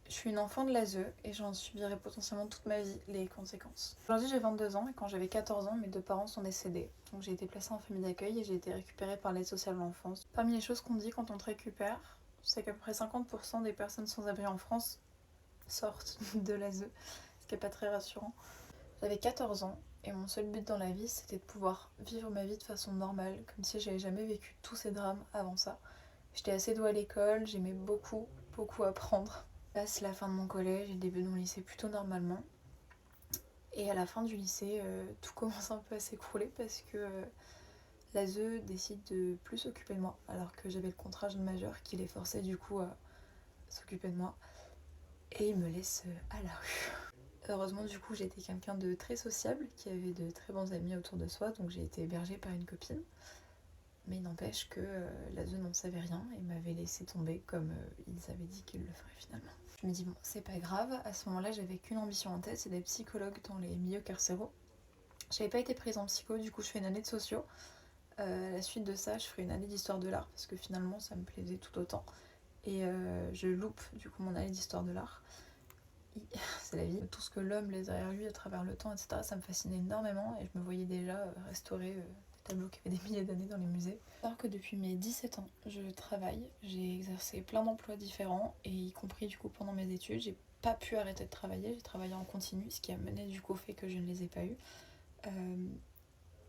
Je suis une enfant de l'ASE et j'en subirai potentiellement toute ma vie les conséquences. Aujourd'hui j'ai 22 ans et quand j'avais 14 ans, mes deux parents sont décédés. Donc j'ai été placée en famille d'accueil et j'ai été récupérée par l'aide sociale à l'enfance. Parmi les choses qu'on dit quand on te récupère, c'est qu'à peu près 50% des personnes sans abri en France sortent de l'ASE, ce qui n'est pas très rassurant. J'avais 14 ans et mon seul but dans la vie c'était de pouvoir vivre ma vie de façon normale, comme si j'avais jamais vécu tous ces drames avant ça. J'étais assez douée à l'école, j'aimais beaucoup apprendre. Passe la fin de mon collège et le début de mon lycée plutôt normalement. Et à la fin du lycée, tout commence un peu à s'écrouler parce que l'ASE décide de plus s'occuper de moi, alors que j'avais le contrat jeune majeur qui les forçait du coup à s'occuper de moi. Et il me laisse à la rue. Heureusement du coup j'étais quelqu'un de très sociable, qui avait de très bons amis autour de soi, donc j'ai été hébergée par une copine. Mais il n'empêche que l'ASE n'en savait rien et m'avait laissé tomber comme ils avaient dit qu'ils le feraient finalement. Je me dis bon, c'est pas grave, à ce moment-là j'avais qu'une ambition en tête, c'est d'être psychologue dans les milieux carcéraux. J'avais pas été prise en psycho, du coup je fais une année de socio. À la suite de ça, je ferai une année d'histoire de l'art parce que finalement ça me plaisait tout autant. Et je loupe du coup mon année d'histoire de l'art. C'est la vie. Tout ce que l'homme laisse derrière lui à travers le temps, etc., ça me fascinait énormément et je me voyais déjà restaurer des tableaux qui avaient des milliers d'années dans les musées. Alors que depuis mes 17 ans, je travaille, j'ai exercé plein d'emplois différents et y compris du coup pendant mes études, j'ai pas pu arrêter de travailler, j'ai travaillé en continu, ce qui a mené du coup au fait que je ne les ai pas eus.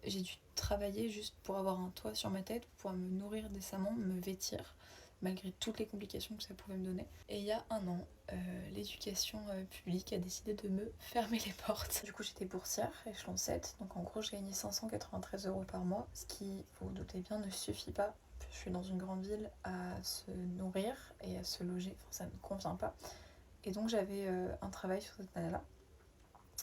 J'ai dû travailler juste pour avoir un toit sur ma tête, pour pouvoir me nourrir décemment, me vêtir, malgré toutes les complications que ça pouvait me donner. Et il y a un an, l'éducation publique a décidé de me fermer les portes. Du coup, j'étais boursière, échelon 7, donc en gros, je gagnais 593 € par mois, ce qui, vous vous doutez bien, ne suffit pas. Je suis dans une grande ville à se nourrir et à se loger, enfin, ça ne me convient pas. Et donc, j'avais un travail sur cette année-là.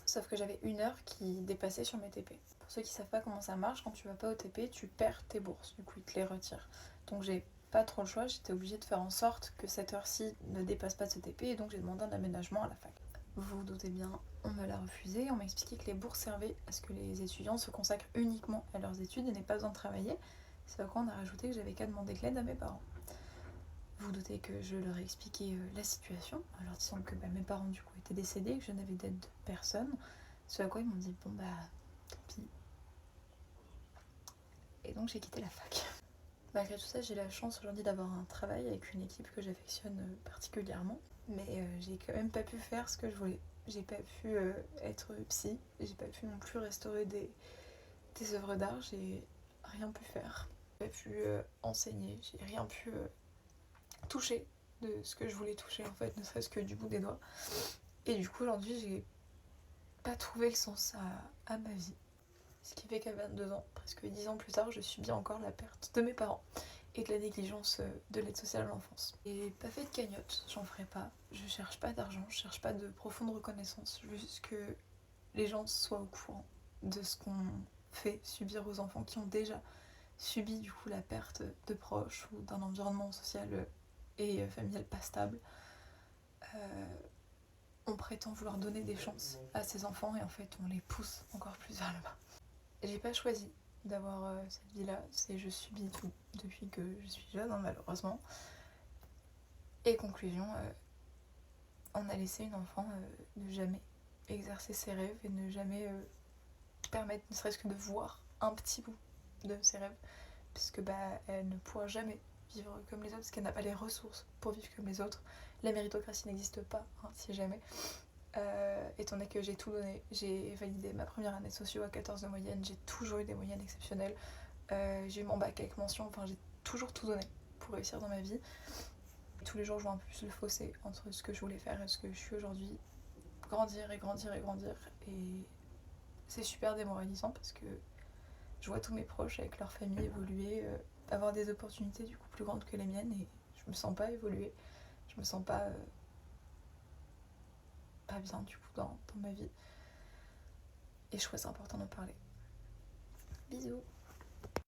Sauf que j'avais une heure qui dépassait sur mes TP. Pour ceux qui savent pas comment ça marche, quand tu vas pas au TP, tu perds tes bourses. Du coup, ils te les retirent. Donc j'ai pas trop le choix, j'étais obligée de faire en sorte que cette heure-ci ne dépasse pas de ce TP et donc j'ai demandé un aménagement à la fac. Vous vous doutez bien, on me l'a refusé. On m'a expliqué que les bourses servaient à ce que les étudiants se consacrent uniquement à leurs études et n'aient pas besoin de travailler. C'est à quoi on a rajouté que j'avais qu'à demander de l'aide à mes parents. Vous vous doutez que je leur ai expliqué la situation, en leur disant que mes parents du coup étaient décédés et que je n'avais d'aide de personne. Ce à quoi ils m'ont dit bon bah tant pis. Et donc j'ai quitté la fac. Malgré tout ça, j'ai la chance aujourd'hui d'avoir un travail avec une équipe que j'affectionne particulièrement. Mais j'ai quand même pas pu faire ce que je voulais. J'ai pas pu être psy, j'ai pas pu non plus restaurer des œuvres d'art, j'ai rien pu faire. J'ai pas pu enseigner, j'ai rien pu toucher de ce que je voulais toucher en fait, ne serait-ce que du bout des doigts. Et du coup aujourd'hui j'ai pas trouvé le sens à ma vie. Ce qui fait qu'à 22 ans, presque 10 ans plus tard, je subis encore la perte de mes parents et de la négligence de l'aide sociale à l'enfance. Et pas fait de cagnotte, j'en ferai pas. Je cherche pas d'argent, je cherche pas de profonde reconnaissance. Je veux juste que les gens soient au courant de ce qu'on fait subir aux enfants qui ont déjà subi du coup la perte de proches ou d'un environnement social et familial pas stable. On prétend vouloir donner des chances à ces enfants et en fait on les pousse encore plus vers le bas. J'ai pas choisi d'avoir cette vie-là, c'est je subis tout depuis que je suis jeune, hein, malheureusement. Et conclusion, on a laissé une enfant ne jamais exercer ses rêves et ne jamais permettre ne serait-ce que de voir un petit bout de ses rêves, puisque elle ne pourra jamais vivre comme les autres, parce qu'elle n'a pas les ressources pour vivre comme les autres. La méritocratie n'existe pas, hein, si jamais. Étant donné que j'ai tout donné, j'ai validé ma première année de socio à 14 de moyenne, j'ai toujours eu des moyennes exceptionnelles, j'ai eu mon bac avec mention, enfin j'ai toujours tout donné pour réussir dans ma vie. Et tous les jours je vois un peu plus le fossé entre ce que je voulais faire et ce que je suis aujourd'hui, grandir et grandir et grandir, et c'est super démoralisant parce que je vois tous mes proches avec leur famille évoluer, avoir des opportunités du coup plus grandes que les miennes et je me sens pas évoluer, je me sens pas bien du coup dans ma vie. Et je trouve ça important d'en parler. Bisous.